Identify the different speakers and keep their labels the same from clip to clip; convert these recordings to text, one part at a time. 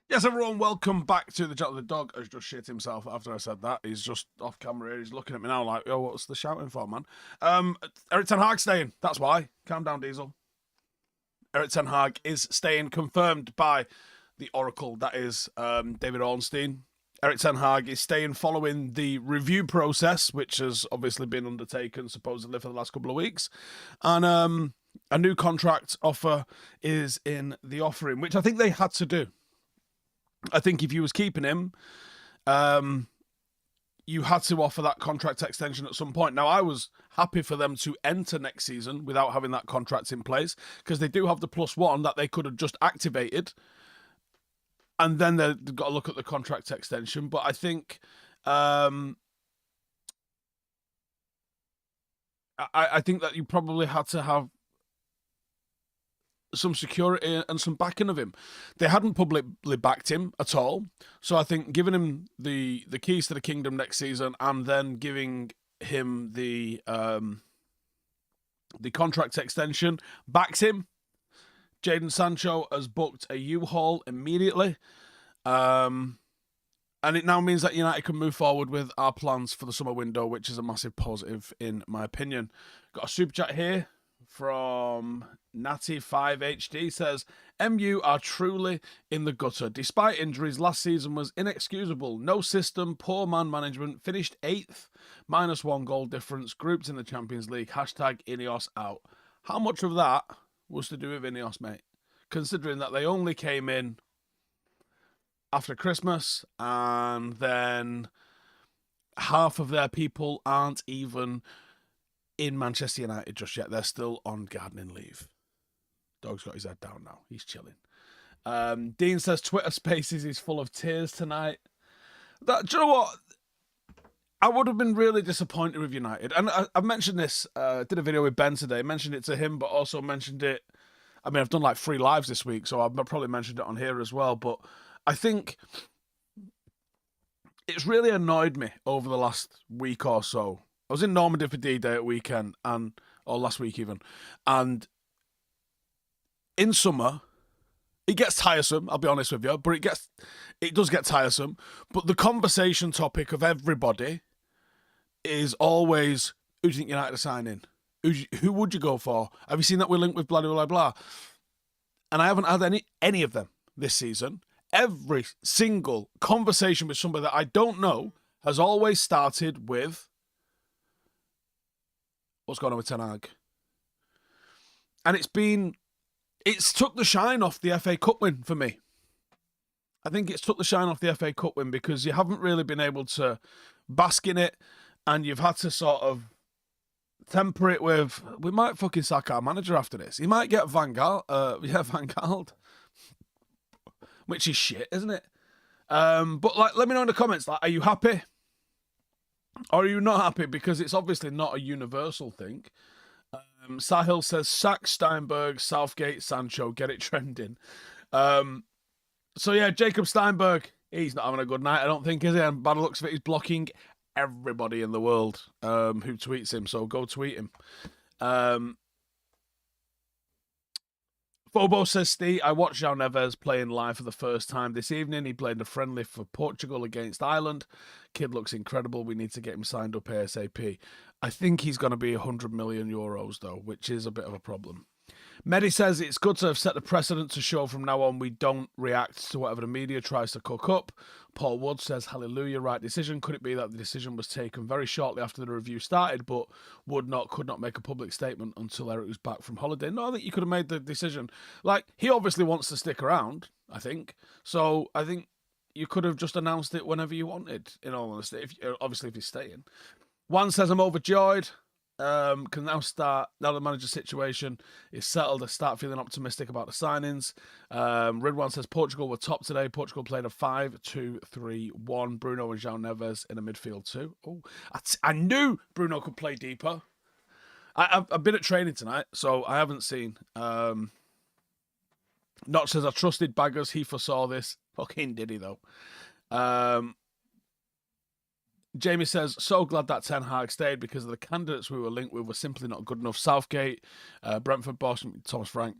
Speaker 1: Yes, everyone, welcome back to the chat. The dog has just shit himself after I said that. He's just off camera here. He's looking at me now like, yo, what's the shouting for, man? Erik Ten Hag staying. That's why. Calm down, Diesel. Erik Ten Hag is staying, confirmed by the Oracle. That is David Ornstein. Erik Ten Hag is staying following the review process, which has obviously been undertaken supposedly for the last couple of weeks. And a new contract offer is in the offering, which I think they had to do. I think if you was keeping him, you had to offer that contract extension at some point. Now, I was happy for them to enter next season without having that contract in place, because they do have the +1 that they could have just activated, and then they've got to look at the contract extension. But I think I think that you probably had to have some security and some backing of him. They hadn't publicly backed him at all. So I think giving him the keys to the kingdom next season and then giving him the contract extension backs him. Jadon Sancho has booked a U-Haul immediately. And it now means that United can move forward with our plans for the summer window, which is a massive positive in my opinion. Got a super chat here from Natty5HD, says, MU are truly in the gutter. Despite injuries, last season was inexcusable. No system, poor man management, finished 8th, -1 goal difference, grouped in the Champions League, #INEOS out. How much of that was to do with INEOS, mate? Considering that they only came in after Christmas, and then half of their people aren't even in Manchester United just yet. They're still on gardening leave. Dog's got his head down now. He's chilling. Dean says Twitter Spaces is full of tears tonight. Do you know what? I would have been really disappointed with United. And I've mentioned this. Did a video with Ben today. Mentioned it to him, but also mentioned it. I mean, I've done like 3 lives this week, so I've probably mentioned it on here as well. But I think it's really annoyed me over the last week or so. I was in Normandy for D-Day at weekend, or last week even, and in summer, it gets tiresome, I'll be honest with you, but it does get tiresome, but the conversation topic of everybody is always, who do you think United are signing? Who would you go for? Have you seen that we're linked with blah, blah, blah, blah? And I haven't had any of them this season. Every single conversation with somebody that I don't know has always started with, what's going on with Ten Hag? And it's took the shine off the FA Cup win for me. I think it's took the shine off the FA Cup win because you haven't really been able to bask in it, and you've had to sort of temper it with, we might fucking sack our manager after this. He might get Van Gaal, which is shit, isn't it? But like, let me know in the comments, like, are you happy? Or are you not happy? Because it's obviously not a universal thing. Sahil says, sack Steinberg, Southgate, Sancho, get it trending. So yeah, Jacob Steinberg, he's not having a good night, I don't think, is he? And by the looks of it, he's blocking everybody in the world who tweets him, so go tweet him. Phobo says, Steve, I watched João Neves playing live for the first time this evening. He played a friendly for Portugal against Ireland. Kid looks incredible. We need to get him signed up ASAP. I think he's going to be 100 million euros, though, which is a bit of a problem. Medi says it's good to have set the precedent to show from now on we don't react to whatever the media tries to cook up. Paul Wood says, hallelujah, right decision. Could it be that the decision was taken very shortly after the review started, but could not make a public statement until Erik was back from holiday? No, I think you could have made the decision. Like, he obviously wants to stick around, I think. So I think you could have just announced it whenever you wanted, in all honesty, obviously if you're staying. One says, I'm overjoyed. Can now the manager situation is settled, I start feeling optimistic about the signings. Ridwan says Portugal were top today. Portugal played a 5-2-3-1. Bruno and João Neves in the midfield too. Oh, I knew Bruno could play deeper. I've been at training tonight, so I haven't seen. Notch says I trusted Baggers. He foresaw this. Fucking did he though? Jamie says, so glad that Ten Hag stayed because the candidates we were linked with were simply not good enough. Southgate, Brentford boss, Thomas Frank,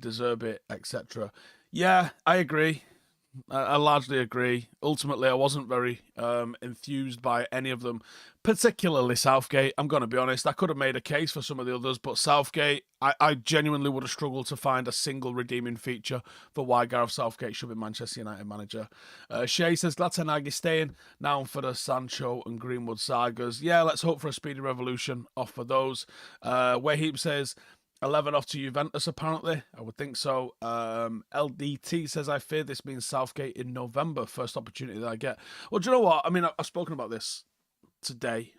Speaker 1: deserve it, etc. Yeah, I agree. I largely agree. Ultimately, I wasn't very enthused by any of them, particularly Southgate. I'm going to be honest. I could have made a case for some of the others, but Southgate, I genuinely would have struggled to find a single redeeming feature for why Gareth Southgate should be Manchester United manager. Shay says, glad Ten Hag is staying now for the Sancho and Greenwood sagas. Yeah, let's hope for a speedy revolution off for those. Wahib says, 11 off to Juventus, apparently. I would think so. LDT says, I fear this means Southgate in November. First opportunity that I get. Well, do you know what? I mean, I've spoken about this today.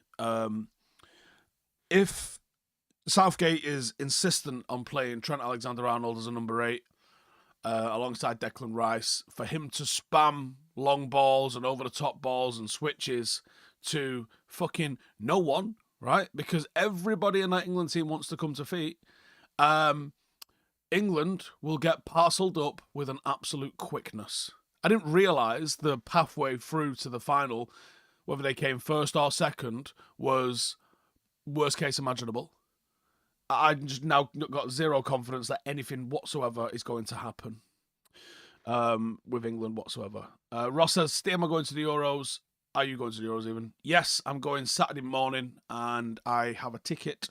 Speaker 1: If Southgate is insistent on playing Trent Alexander-Arnold as a number 8, alongside Declan Rice, for him to spam long balls and over-the-top balls and switches to fucking no one, right? Because everybody in that England team wants to come to feet. England will get parcelled up with an absolute quickness. I didn't realise the pathway through to the final, whether they came first or second, was worst case imaginable. I just now got zero confidence that anything whatsoever is going to happen with England whatsoever. Ross says, Steve, am I going to the Euros? Are you going to the Euros even? Yes, I'm going Saturday morning, and I have a ticket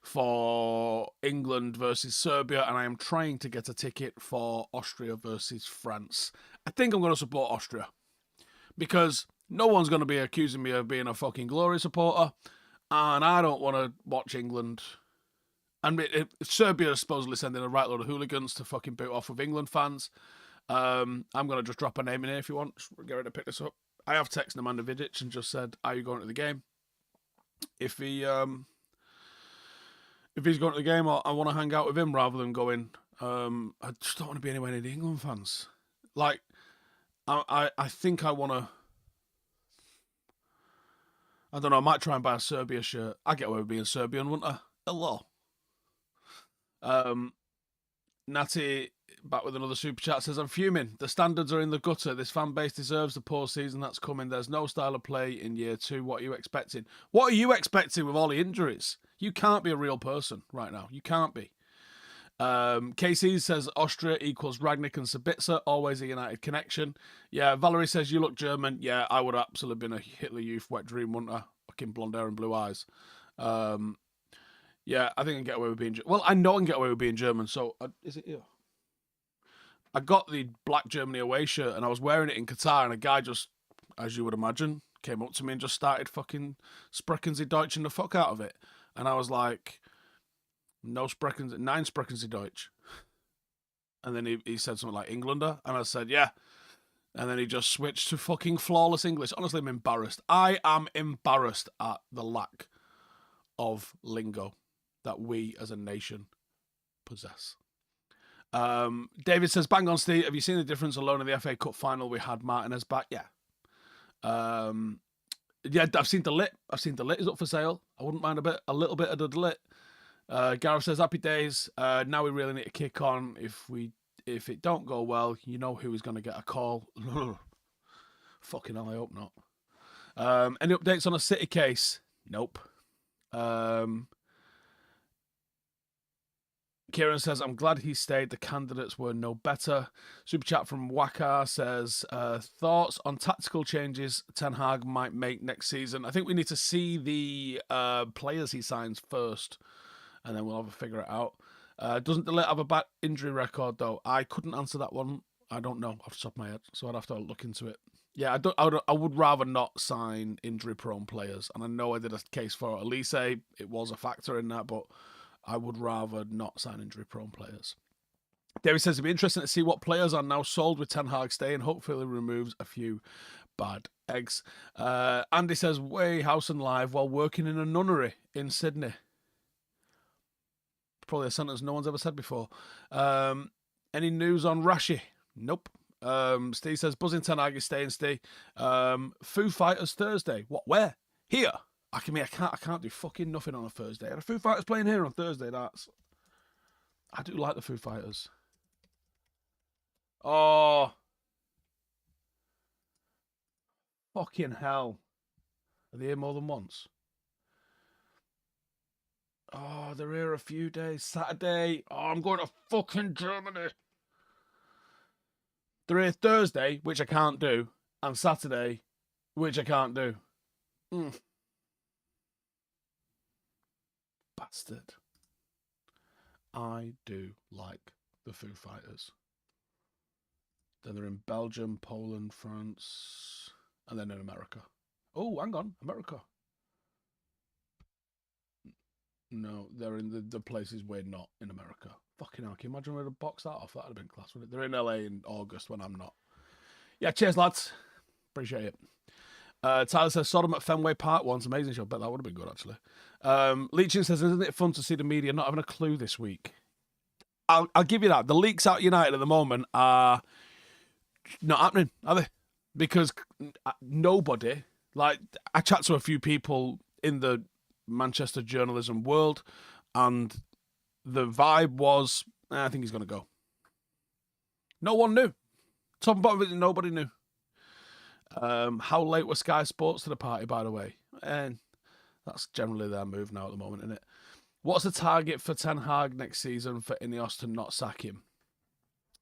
Speaker 1: for England versus Serbia, and I am trying to get a ticket for Austria versus France. I think I'm going to support Austria because no one's going to be accusing me of being a fucking glory supporter, and I don't want to watch England. And Serbia is supposedly sending a right load of hooligans to fucking boot off with England fans. I'm going to just drop a name in here if you want. Just get ready to pick this up. I have texted Nemanja Vidic and just said, are you going to the game? If he's going to the game, I want to hang out with him rather than going. I just don't want to be anywhere near the England fans. Like, I think I want to. I don't know. I might try and buy a Serbia shirt. I get away with being Serbian, wouldn't I? Hello. Natty back with another super chat says, I'm fuming. The standards are in the gutter. This fan base deserves the poor season that's coming. There's no style of play in year 2. What are you expecting? What are you expecting with all the injuries? You can't be a real person right now. You can't be. KC says Austria equals Ragnick and Sabitzer, always a United connection. Yeah, Valerie says you look German. Yeah, I would have absolutely been a Hitler Youth wet dream, wouldn't I? Fucking blonde hair and blue eyes. Yeah, I think I can get away with being German. Well, I know I can get away with being German, so is it here? I got the Black Germany away shirt and I was wearing it in Qatar, and a guy just, as you would imagine, came up to me and just started fucking sprechen Sie Deutsch in the fuck out of it. And I was like, no sprechen, nein sprechen Sie Deutsch. And then he said something like Englander, and I said, yeah. And then he just switched to fucking flawless English. Honestly, I'm embarrassed. I am embarrassed at the lack of lingo that we as a nation possess. David says, bang on, Steve. Have you seen the difference alone in the FA Cup final? We had Martinez back. Yeah. Yeah, I've seen the lit. Is up for sale. I wouldn't mind a little bit of the lit. Gareth says, happy days. Now we really need to kick on. If it don't go well, you know who is going to get a call. Fucking hell, I hope not. Any updates on a City case? Nope. Kieran says, I'm glad he stayed. The candidates were no better. Super chat from Waka says, thoughts on tactical changes Ten Hag might make next season? I think we need to see the players he signs first, and then we'll have to figure it out. Doesn't De Ligt have a bad injury record, though? I couldn't answer that one. I don't know off the top of my head, so I'd have to look into it. Yeah, I would rather not sign injury-prone players, and I know I did a case for Elise. It was a factor in that, but I would rather not sign injury-prone players. David says, it'd be interesting to see what players are now sold with Ten Hag staying. Hopefully removes a few bad eggs. Andy says, way Howson live while working in a nunnery in Sydney. Probably a sentence no one's ever said before. Any news on Rashi? Nope. Steve says, buzzing Ten Hag is staying, Steve. Foo Fighters Thursday. What, where? Here. I can't do fucking nothing on a Thursday. And the Foo Fighters playing here on Thursday. I do like the Foo Fighters. Oh, fucking hell! Are they here more than once? Oh, they're here a few days. Saturday. Oh, I'm going to fucking Germany. They're here Thursday, which I can't do, and Saturday, which I can't do. Bastard. I do like the Foo Fighters. Then they're in Belgium, Poland, France, and then in America. Oh, hang on, America. No, they're in the places we're not in America. Fucking hell, can you imagine we'd have boxed that off? That'd have been class, wouldn't it? They're in LA in August when I'm not. Yeah, cheers, lads. Appreciate it. Tyler says Sodom at Fenway Park once. Amazing show. Bet that would have been good, actually. Leechin says, isn't it fun to see the media not having a clue this week? I'll give you that. The leaks out United at the moment are not happening, are they? Because nobody, like, I chat to a few people in the Manchester journalism world, and the vibe was, I think he's going to go. No one knew. Top and bottom of it, nobody knew. How late was Sky Sports to the party, by the way? And that's generally their move now at the moment, isn't it? What's the target for Ten Hag next season for INEOS to not sack him?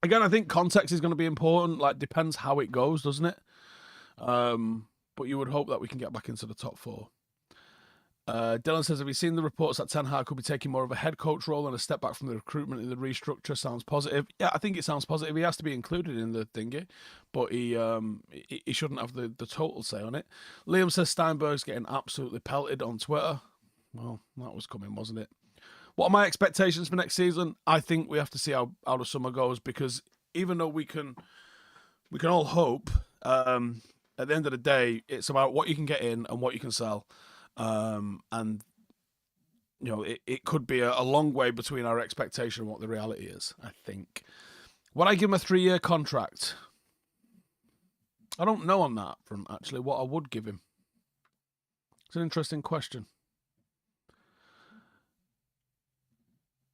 Speaker 1: Again, I think context is going to be important. Like, depends how it goes, doesn't it? But you would hope that we can get back into the top four. Dylan says, have you seen the reports that Ten Hag could be taking more of a head coach role and a step back from the recruitment in the restructure? Sounds positive. Yeah, I think it sounds positive. He has to be included in the thingy, but he shouldn't have the total say on it. Liam says Steinberg's getting absolutely pelted on Twitter. Well, that was coming, wasn't it? What are my expectations for next season? I think we have to see how the summer goes, because even though we can all hope, at the end of the day, it's about what you can get in and what you can sell. And you know, it could be a long way between our expectation and what the reality is, I think. Would I give him a 3-year contract? I don't know on that front, actually, what I would give him. It's an interesting question.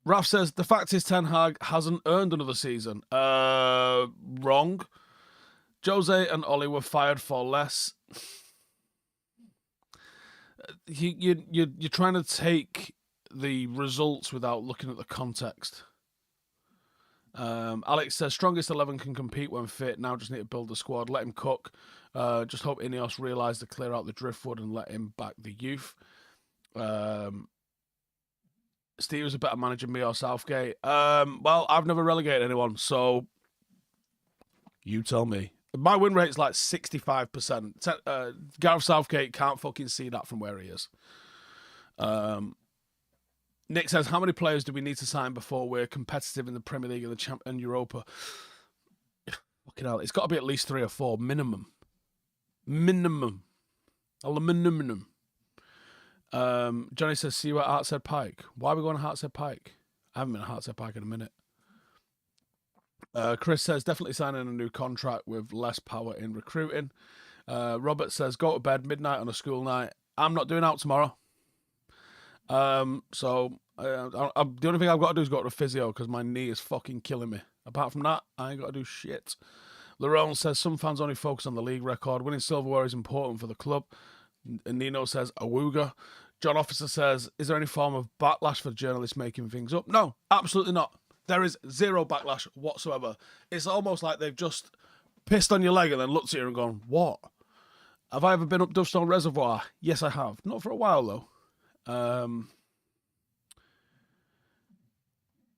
Speaker 1: Raf says, the fact is Ten Hag hasn't earned another season. Wrong. Jose and Ollie were fired for less. You're trying to take the results without looking at the context. Alex says, strongest 11 can compete when fit. Now just need to build the squad. Let him cook. Just hope INEOS realise to clear out the driftwood and let him back the youth. Steve was a better manager than me or Southgate. Well, I've never relegated anyone, so you tell me. My win rate's like 65%. Gareth Southgate can't fucking see that from where he is. Nick says, how many players do we need to sign before we're competitive in the Premier League and the and Europa? Fucking hell, it's got to be at least 3 or 4 minimum. Minimum. Johnny says, see you at Hartshead Pike. Why are we going to Hartshead Pike? I haven't been at Hartshead Pike in a minute. Chris says, definitely signing a new contract with less power in recruiting. Robert says, go to bed midnight on a school night. I'm not doing out tomorrow. So the only thing I've got to do is go to the physio because my knee is fucking killing me. Apart from that, I ain't got to do shit. Lerone says, some fans only focus on the league record. Winning silverware is important for the club. And Nino says, awooga. John Officer says, is there any form of backlash for journalists making things up? No, absolutely not. There is zero backlash whatsoever. It's almost like they've just pissed on your leg and then looked at you and gone, what? Have I ever been up Dovestone Reservoir? Yes, I have. Not for a while, though.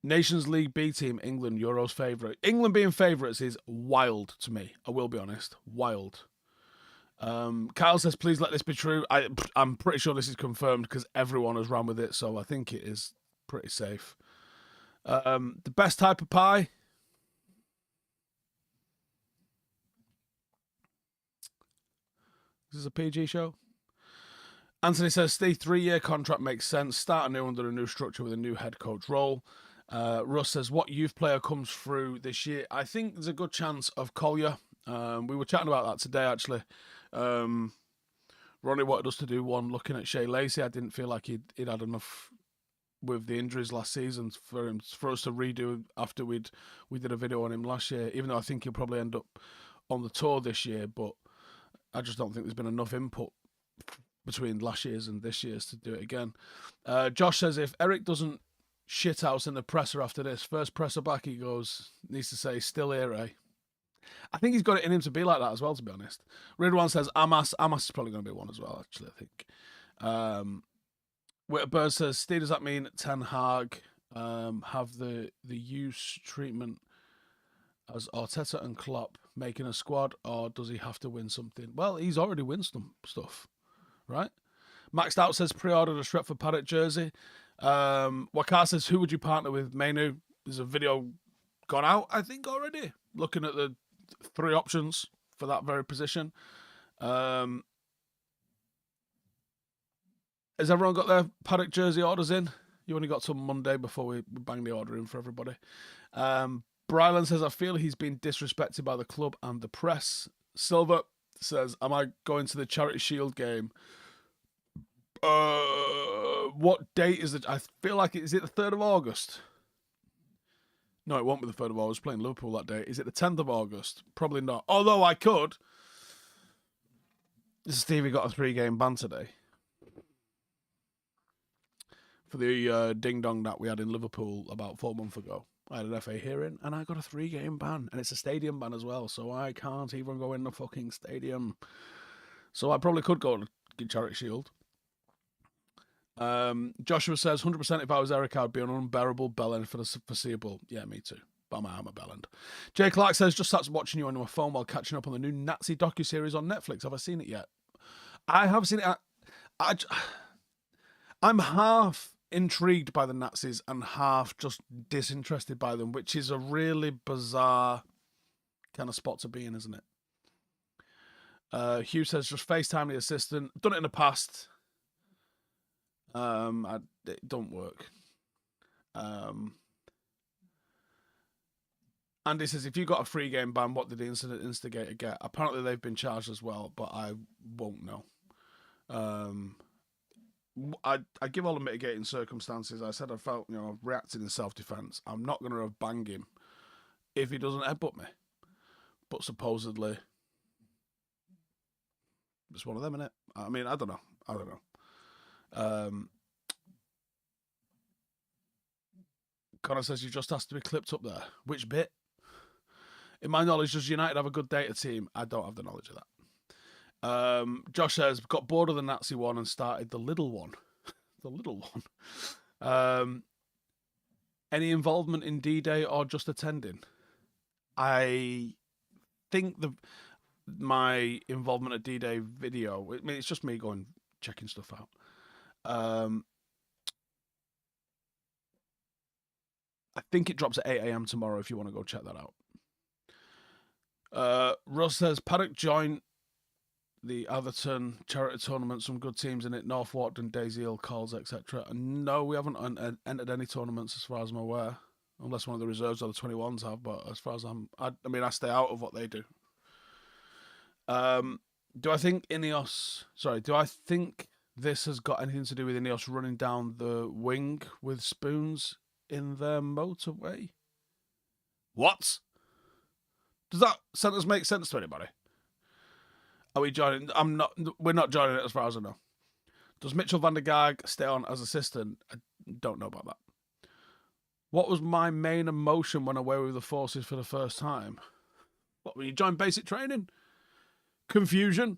Speaker 1: Nations League B team, England, Euros favourite. England being favourites is wild to me. I will be honest. Wild. Kyle says, please let this be true. I'm pretty sure this is confirmed because everyone has run with it, so I think it is pretty safe. The best type of pie? This is a PG show. Anthony says, Steve, 3-year contract makes sense. Start anew under a new structure with a new head coach role. Russ says, what youth player comes through this year? I think there's a good chance of Collier. We were chatting about that today, actually. Ronnie wanted us to do one looking at Shea Lacey. I didn't feel like he'd had enough with the injuries last season for us to redo after we did a video on him last year, even though I think he'll probably end up on the tour this year, but I just don't think there's been enough input between last year's and this year's to do it again. Josh says if Erik doesn't shit house in the presser after this, first presser back he goes, needs to say, still here, eh? I think he's got it in him to be like that as well, to be honest. Ridwan says Amas is probably going to be one as well, actually, I think. Whitbird says, Steve, does that mean Ten Hag have the use treatment as Arteta and Klopp making a squad, or does he have to win something? Well, he's already won some stuff, right? Maxed Out says, pre-ordered a Stretford Paddock jersey. Wakar says, who would you partner with? Mainu. There's a video gone out, I think, already, looking at the 3 options for that very position. Has everyone got their Paddock jersey orders in? You only got till Monday before we bang the order in for everybody. Brylan says, I feel he's been disrespected by the club and the press. Silver says, am I going to the Charity Shield game? What date is it? I feel like is it the 3rd of August? No, it won't be the 3rd of August. Playing Liverpool that day. Is it the 10th of August? Probably not. Although I could. Stevie got a 3-game ban today for the ding-dong that we had in Liverpool about 4 months ago. I had an FA hearing, and I got a 3-game ban. And it's a stadium ban as well, so I can't even go in the fucking stadium. So I probably could go to Charity Shield. Joshua says, 100% if I was Erik, I'd be an unbearable bellend for the foreseeable. Yeah, me too. But I'm a bellend. Jay Clark says, just started watching you on my phone while catching up on the new Nazi docuseries on Netflix. Have I seen it yet? I have seen it. I'm half intrigued by the Nazis and half just disinterested by them, which is a really bizarre kind of spot to be in, isn't it? Hugh says, just FaceTime the assistant. Done it in the past. It don't work. Andy says, if you got a 3-game ban, what did the instigator get? Apparently they've been charged as well, but I won't know. I give all the mitigating circumstances. I said I felt, I've reacted in self-defense. I'm not going to bang him if he doesn't headbutt me. But supposedly, it's one of them, innit? I mean, I don't know. Connor says, you just asked to be clipped up there. Which bit? In my knowledge, does United have a good data team? I don't have the knowledge of that. Josh says, got bored of the Nazi one and started the little one. The little one. Any involvement in D-Day or just attending? I think my involvement at D-Day video, I mean, it's just me going checking stuff out. I think it drops at 8 a.m. tomorrow if you want to go check that out. Russ says, Paddock joined the Atherton charity tournament, some good teams in it, North Walton, Daisy Hill, Calls, etc. And no, we haven't entered any tournaments as far as I'm aware, unless one of the reserves or the 21s have, but as far as I stay out of what they do. Do I think this has got anything to do with INEOS running down the wing with spoons in their motorway? What? Does that sentence make sense to anybody? Are we joining? We're not joining it as far as I know. Does Mitchell van der Gaag stay on as assistant? I don't know about that. What was my main emotion when I were with the forces for the first time? What, when you join basic training? Confusion.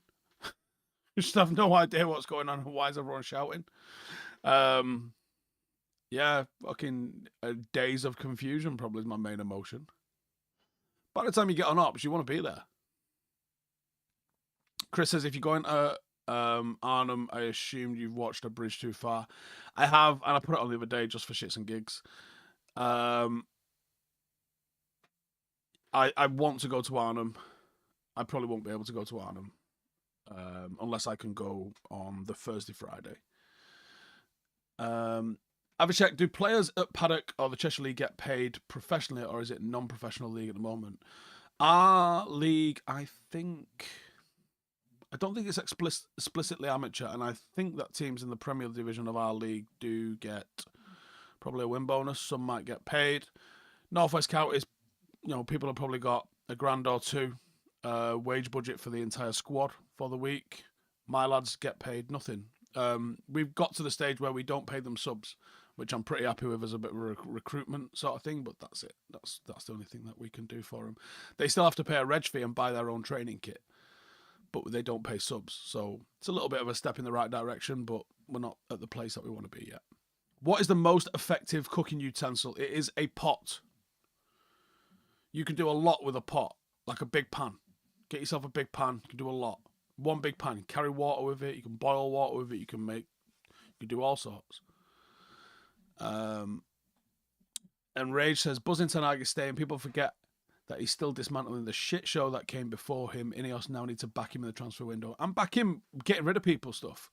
Speaker 1: Just have no idea what's going on and why is everyone shouting. Yeah, fucking days of confusion probably is my main emotion. By the time you get on ops, you want to be there. Chris says, if you're going to Arnhem, I assume you've watched A Bridge Too Far. I have, and I put it on the other day just for shits and gigs. I want to go to Arnhem. I probably won't be able to go to Arnhem unless I can go on the Thursday, Friday. Have a check. Do players at Paddock or the Cheshire League get paid professionally, or is it non-professional league at the moment? Our league, I don't think it's explicitly amateur, and I think that teams in the Premier Division of our league do get probably a win bonus. Some might get paid. Northwest Counties, people have probably got $1,000 or $2,000 wage budget for the entire squad for the week. My lads get paid nothing. We've got to the stage where we don't pay them subs, which I'm pretty happy with as a bit of a recruitment sort of thing, but that's it. That's the only thing that we can do for them. They still have to pay a reg fee and buy their own training kit, but they don't pay subs. So it's a little bit of a step in the right direction, but we're not at the place that we want to be yet. What is the most effective cooking utensil? It is a pot. You can do a lot with a pot, like a big pan. Get yourself a big pan. You can do a lot. One big pan. You can carry water with it. You can boil water with it. You can do all sorts. And Rage says, buzzing Tanagi staying. People forget that he's still dismantling the shit show that came before him. INEOS now need to back him in the transfer window. And back him getting rid of people stuff.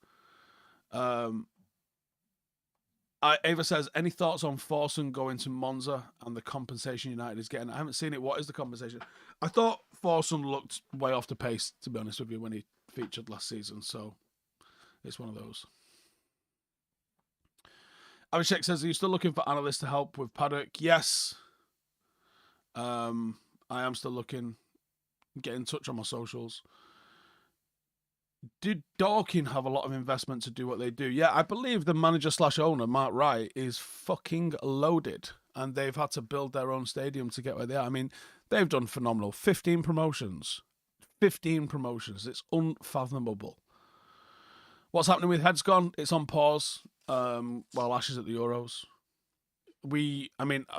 Speaker 1: Ava says, any thoughts on Howson going to Monza and the compensation United is getting? I haven't seen it. What is the compensation? I thought Howson looked way off the pace, to be honest with you, when he featured last season. So it's one of those. Abhishek says, are you still looking for analysts to help with Paddock? Yes. I am still looking. Get in touch on my socials. Did Dorking have a lot of investment to do what they do? Yeah, I believe the manager / owner, Mark Wright, is fucking loaded. And they've had to build their own stadium to get where they are. I mean, they've done phenomenal. 15 promotions. 15 promotions. It's unfathomable. What's happening with Heads Gone? It's on pause while Ash is at the Euros.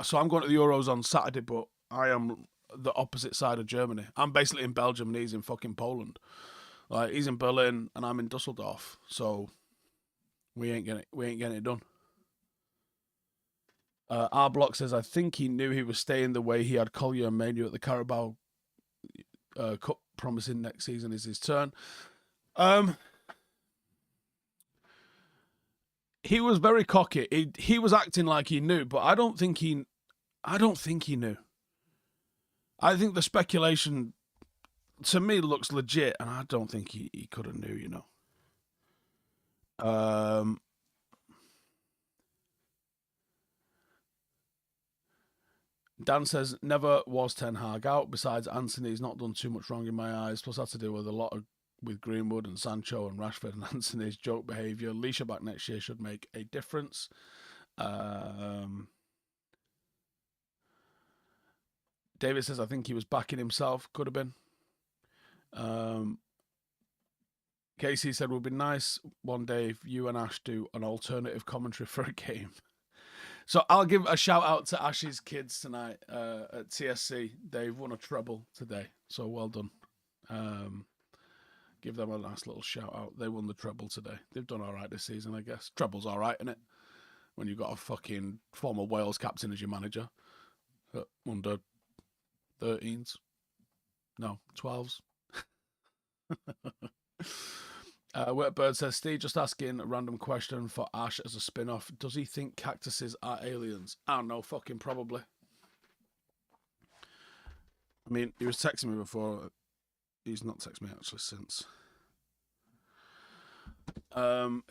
Speaker 1: So I'm going to the Euros on Saturday, but I am the opposite side of Germany. I'm basically in Belgium and he's in fucking Poland. Like, he's in Berlin and I'm in Dusseldorf, so we ain't getting it done. R Block says, I think he knew he was staying the way he had Collier and Manu at the Carabao Cup, promising next season is his turn. He was very cocky. He was acting like he knew, but I don't think he knew. I think the speculation, to me, looks legit, and I don't think he could have knew, you know. Dan says, never was Ten Hag out. Besides, Anthony's not done too much wrong in my eyes. Plus, had to deal with a lot with Greenwood and Sancho and Rashford and Anthony's joke behaviour. Leisha back next year should make a difference. David says, I think he was backing himself. Could have been. Casey said, it would be nice one day if you and Ash do an alternative commentary for a game. So I'll give a shout out to Ash's kids tonight at TSC. They've won a treble today, so well done. Give them a nice little shout out. They won the treble today. They've done all right this season, I guess. Treble's all right, isn't it? When you've got a fucking former Wales captain as your manager. Under 13s. No, 12s. Wetbird says, Steve, just asking a random question for Ash as a spin-off. Does he think cactuses are aliens? I don't know, fucking probably. I mean, he was texting me before. He's not texted me actually since.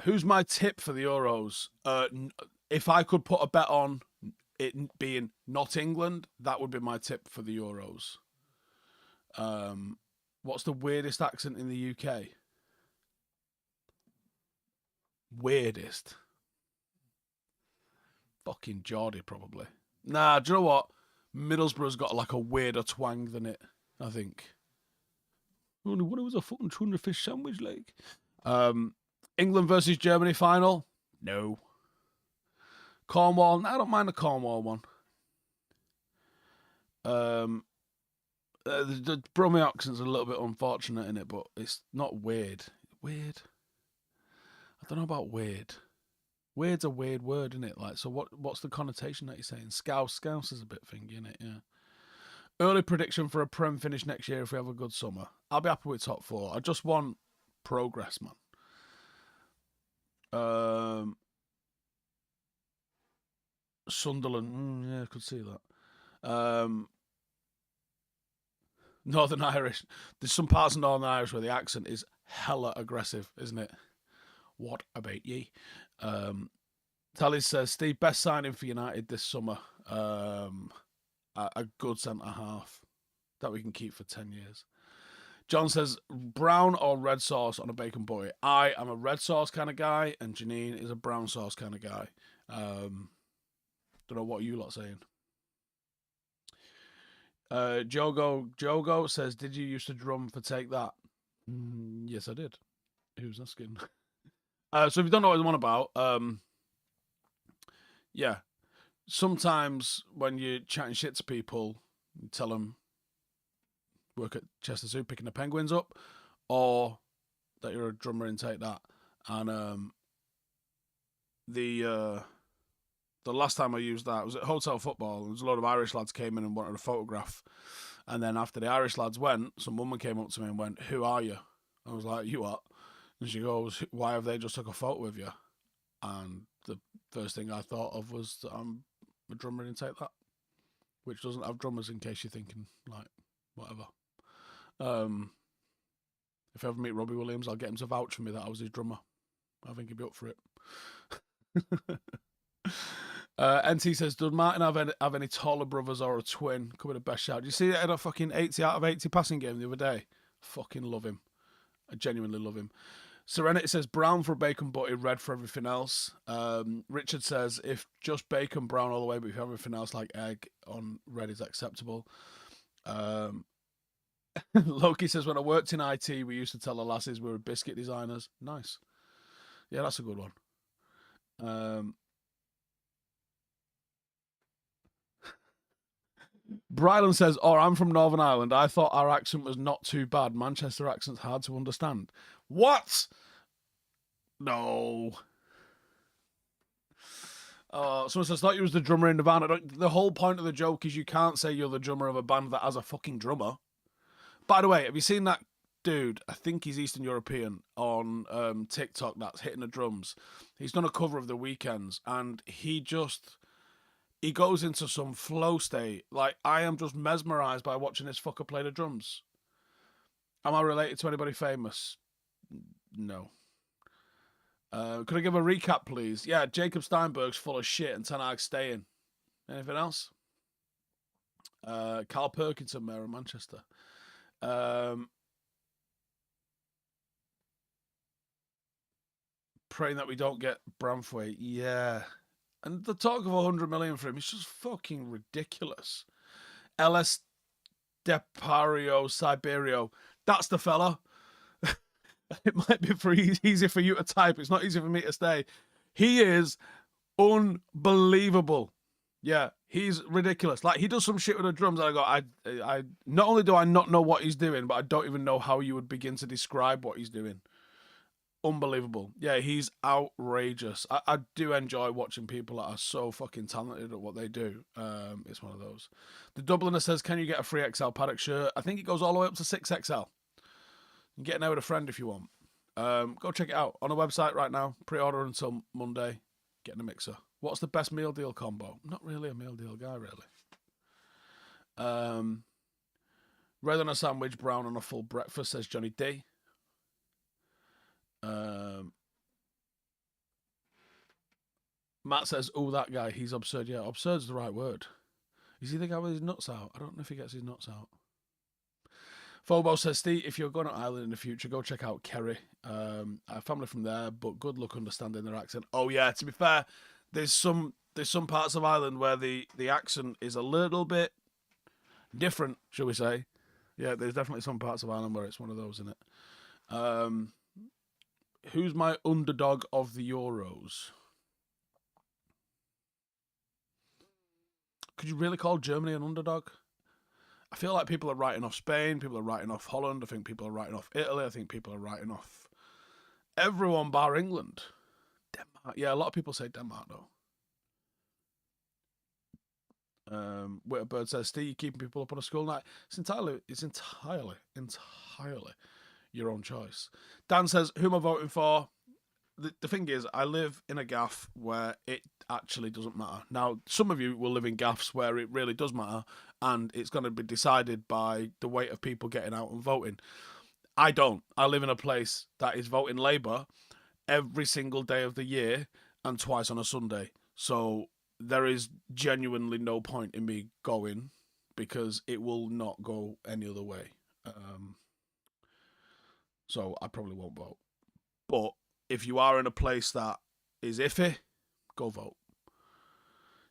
Speaker 1: Who's my tip for the Euros? If I could put a bet on it being not England, that would be my tip for the Euros. What's the weirdest accent in the UK? Weirdest. Fucking Geordie, probably. Nah, do you know what? Middlesbrough's got like a weirder twang than it, I think. Only what it was a fucking tuna fish sandwich, like. England versus Germany final? No. Cornwall? I don't mind the Cornwall one. The Brummie accent's a little bit unfortunate in it, but it's not weird. Weird? I don't know about weird. Weird's a weird word, isn't it? Like, so what's the connotation that you're saying? Scouse is a bit thingy, isn't it? Yeah. Early prediction for a Prem finish next year if we have a good summer. I'll be happy with top 4. I just want progress, man. Sunderland, yeah, I could see that. Northern Irish. There's some parts of Northern Irish where the accent is hella aggressive, isn't it? What about ye? Tally says, Steve, best signing for United this summer. A good centre half that we can keep for 10 years. John says, brown or red sauce on a bacon butty? I am a red sauce kind of guy, and Janine is a brown sauce kind of guy. Don't know what you lot saying. Jogo says, did you used to drum for Take That? Yes, I did. Who's asking? So if you don't know what I'm on about, yeah. Sometimes when you're chatting shit to people, you tell them work at Chester Zoo picking the penguins up, or that you're a drummer in Take That. And the last time I used that was at Hotel Football. There was a lot of Irish lads came in and wanted a photograph. And then after the Irish lads went, some woman came up to me and went, "Who are you?" I was like, "You what?" And she goes, "Why have they just took a photo of you?" And the first thing I thought of was that I'm a drummer in Take That, which doesn't have drummers, in case you're thinking, like, whatever. If I ever meet Robbie Williams, I'll get him to vouch for me that I was his drummer. I think he'd be up for it. NT says, does Martin have any taller brothers or a twin? Could be the best shout. Did you see that in a fucking 80 out of 80 passing game the other day? Fucking love him. I genuinely love him. Serenity says, brown for bacon butty, red for everything else. Richard says, if just bacon, brown all the way, but if you have everything else like egg on red is acceptable. Loki says, when I worked in IT, we used to tell the lasses we were biscuit designers. Nice. Yeah, that's a good one. Brylan says, I'm from Northern Ireland. I thought our accent was not too bad. Manchester accent's hard to understand. What? No. Someone says, thought you was the drummer in the band. The whole point of the joke is you can't say you're the drummer of a band that has a fucking drummer. By the way, have you seen that dude? I think he's Eastern European on TikTok that's hitting the drums. He's done a cover of The Weeknd's, and he goes into some flow state. Like, I am just mesmerised by watching this fucker play the drums. Am I related to anybody famous? No. Could I give a recap, please? Yeah, Jacob Steinberg's full of shit and Ten Hag's staying. Anything else? Carl Perkinson, Mayor of Manchester. Praying that we don't get Bramthwaite. Yeah. And the talk of 100 million for him is just fucking ridiculous. LS Depario Siberio. That's the fella. It might be easy for you to type. It's not easy for me to say. He is unbelievable. Yeah, he's ridiculous. Like, he does some shit with the drums, and I not only do I not know what he's doing, but I don't even know how you would begin to describe what he's doing. Unbelievable. Yeah, he's outrageous. I do enjoy watching people that are so fucking talented at what they do. It's one of those. The Dubliner says, can you get a 3XL paddock shirt? I think it goes all the way up to 6XL. You can get it now with a friend if you want. Go check it out on the website right now. Pre-order until Monday. Get in a mixer. What's the best meal deal combo? Not really a meal deal guy, really. Red on a sandwich, brown on a full breakfast, says Johnny D. Matt says, oh, that guy, he's absurd. Yeah, absurd's the right word. Is he the guy with his nuts out? I don't know if he gets his nuts out. Phobo says, Steve, if you're going to Ireland in the future, go check out Kerry. I have family from there, but good luck understanding their accent. Oh, yeah, to be fair, there's some parts of Ireland where the accent is a little bit different, shall we say. Yeah, there's definitely some parts of Ireland where it's one of those, isn't it? Who's my underdog of the Euros? Could you really call Germany an underdog? I feel like people are writing off Spain, people are writing off Holland, I think people are writing off Italy, I think people are writing off everyone bar England. Denmark. Yeah, a lot of people say Denmark, though. Witterbird says, Steve, you keeping people up on a school night? It's entirely your own choice. Dan says, who am I voting for? The thing is, I live in a gaff where it actually doesn't matter. Now, some of you will live in gaffs where it really does matter, and it's going to be decided by the weight of people getting out and voting. I don't. I live in a place that is voting Labour every single day of the year and twice on a Sunday. So there is genuinely no point in me going because it will not go any other way. So I probably won't vote. But if you are in a place that is iffy, go vote.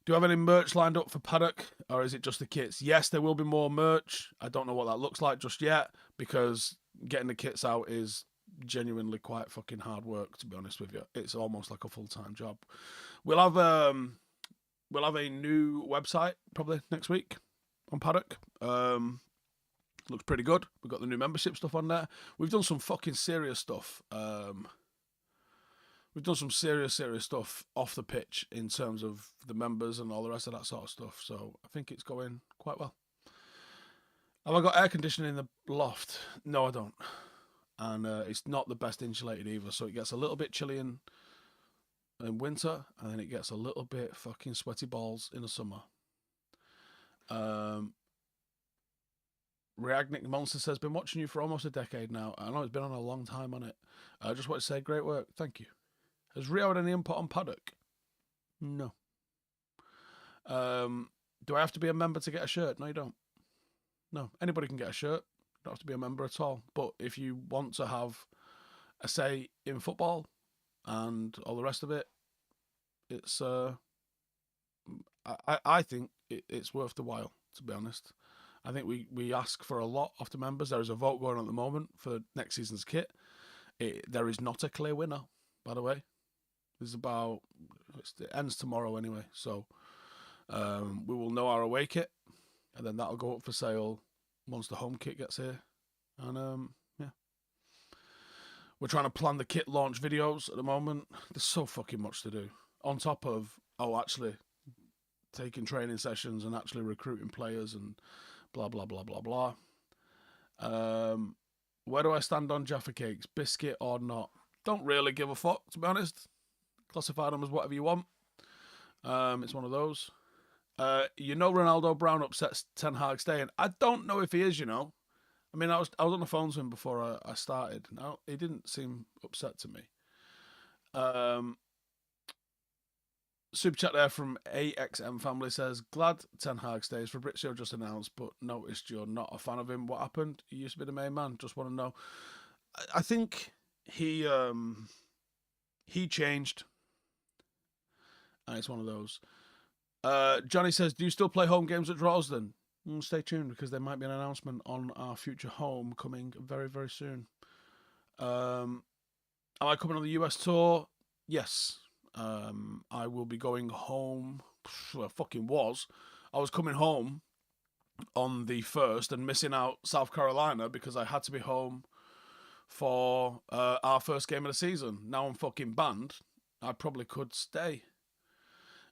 Speaker 1: Do you have any merch lined up for Paddock, or is it just the kits? Yes, there will be more merch. I don't know what that looks like just yet, because getting the kits out is genuinely quite fucking hard work, to be honest with you. It's almost like a full-time job. We'll have a new website probably next week on Paddock. Looks pretty good. We've got the new membership stuff on there. We've done some fucking serious stuff. We've done some serious stuff off the pitch in terms of the members and all the rest of that sort of stuff. So I think it's going quite well. Have I got air conditioning in the loft? No, I don't. And it's not the best insulated either. So it gets a little bit chilly in winter, and then it gets a little bit fucking sweaty balls in the summer. Reagnic Monster says, been watching you for almost a decade now. I know it's been on a long time on it. I just want to say great work. Thank you. Has Rio had any input on Paddock? No. Do I have to be a member to get a shirt? No, you don't. No, anybody can get a shirt. You don't have to be a member at all. But if you want to have a say in football and all the rest of it, it's I think it's worth the while, to be honest. I think we ask for a lot of the members. There is a vote going on at the moment for next season's kit. There is not a clear winner, by the way. It ends tomorrow anyway, so we will know our away kit, and then that'll go up for sale once the home kit gets here. And yeah, we're trying to plan the kit launch videos at the moment. There's so fucking much to do on top of actually taking training sessions and actually recruiting players and blah blah blah blah blah. Where do I stand on Jaffa cakes, biscuit or not? Don't really give a fuck, to be honest. Classify them as whatever you want. It's one of those. Ronaldo Brown upsets Ten Hag staying. I don't know if he is. I mean, I was on the phone to him before I started. No, he didn't seem upset to me. Super chat there from AXM family says, glad Ten Hag stays. Fabrizio just announced, but noticed you're not a fan of him. What happened? He used to be the main man. Just want to know. I think he changed. And it's one of those. Johnny says, do you still play home games at Droylsden? Stay tuned, because there might be an announcement on our future home coming very, very soon. Am I coming on the US tour? Yes. I will be going home. Well, fucking was. I was coming home on the 1st and missing out South Carolina because I had to be home for our first game of the season. Now I'm fucking banned. I probably could stay.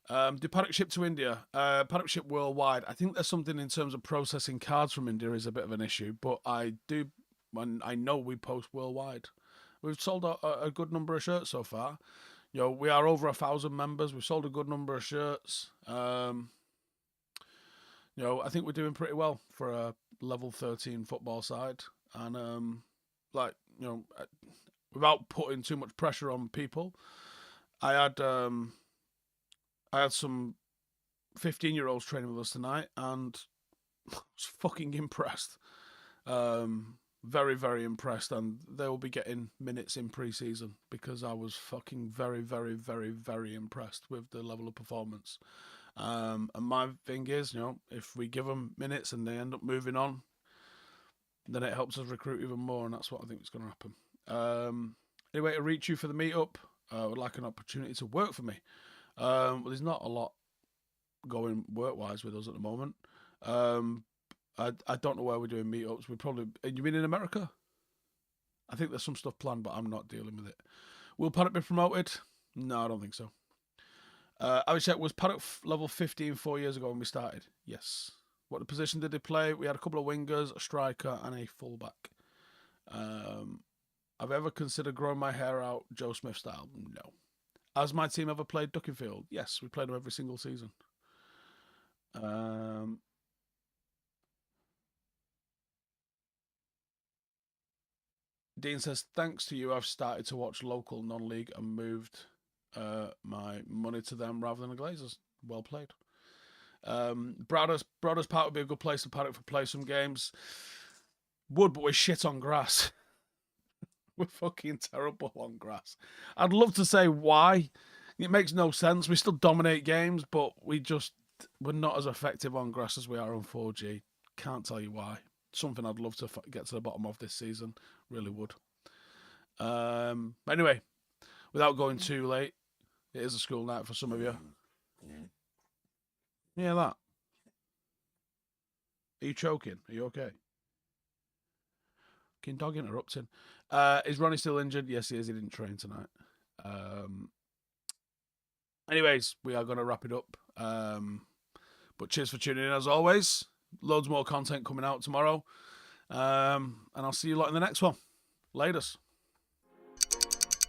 Speaker 1: Do Paddock ship to India? Paddock ship worldwide. I think there's something in terms of processing cards from India is a bit of an issue, but I know we post worldwide. We've sold a good number of shirts so far. We are over 1,000 members. We've sold a good number of shirts. I think we're doing pretty well for a level 13 football side. And, without putting too much pressure on people, I had some 15-year-olds training with us tonight, and I was fucking impressed. Very, very impressed, and they will be getting minutes in pre-season because I was fucking very, very, very, very impressed with the level of performance. And my thing is, if we give them minutes and they end up moving on, then it helps us recruit even more, and that's what I think is going to happen. Anyway, to reach you for the meetup, I would like an opportunity to work for me. Well, there's not a lot going work-wise with us at the moment. I don't know where we're doing meetups. You mean in America? I think there's some stuff planned, but I'm not dealing with it. Will Paddock be promoted? No, I don't think so. I would check, was Paddock level 15 4 years ago when we started? Yes. What position did they play? We had a couple of wingers, a striker, and a fullback. I've ever considered growing my hair out Joe Smith style? No. Has my team ever played Duckenfield? Yes, we played them every single season. Dean says, thanks to you, I've started to watch local non-league and moved my money to them rather than the Glazers. Well played. Brothers Park would be a good place to Paddock for play some games. Would, but we're shit on grass. We're fucking terrible on grass. I'd love to say why. It makes no sense. We still dominate games, but we're not as effective on grass as we are on 4G. Can't tell you why. Something I'd love to get to the bottom of this season. Really would. Anyway, without going too late, it is a school night for some of you. Yeah, that. Are you choking? Are you okay? Fucking dog interrupting. Is Ronnie still injured? Yes, he is. He didn't train tonight. Anyways, we are going to wrap it up. But cheers for tuning in as always. Loads more content coming out tomorrow. And I'll see you lot in the next one. Laters.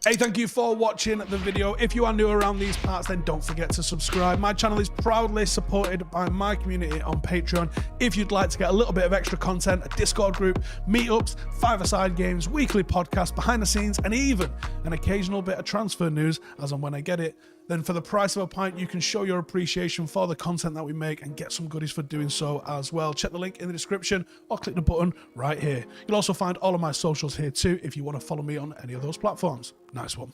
Speaker 1: Hey, thank you for watching the video. If you are new around these parts, then don't forget to subscribe. My channel is proudly supported by my community on Patreon. If you'd like to get a little bit of extra content, a Discord group, meetups, five-a-side games, weekly podcasts, behind the scenes, and even an occasional bit of transfer news as and when I get it, then for the price of a pint, you can show your appreciation for the content that we make and get some goodies for doing so as well. Check the link in the description or click the button right here. You'll also find all of my socials here too if you want to follow me on any of those platforms. Nice one.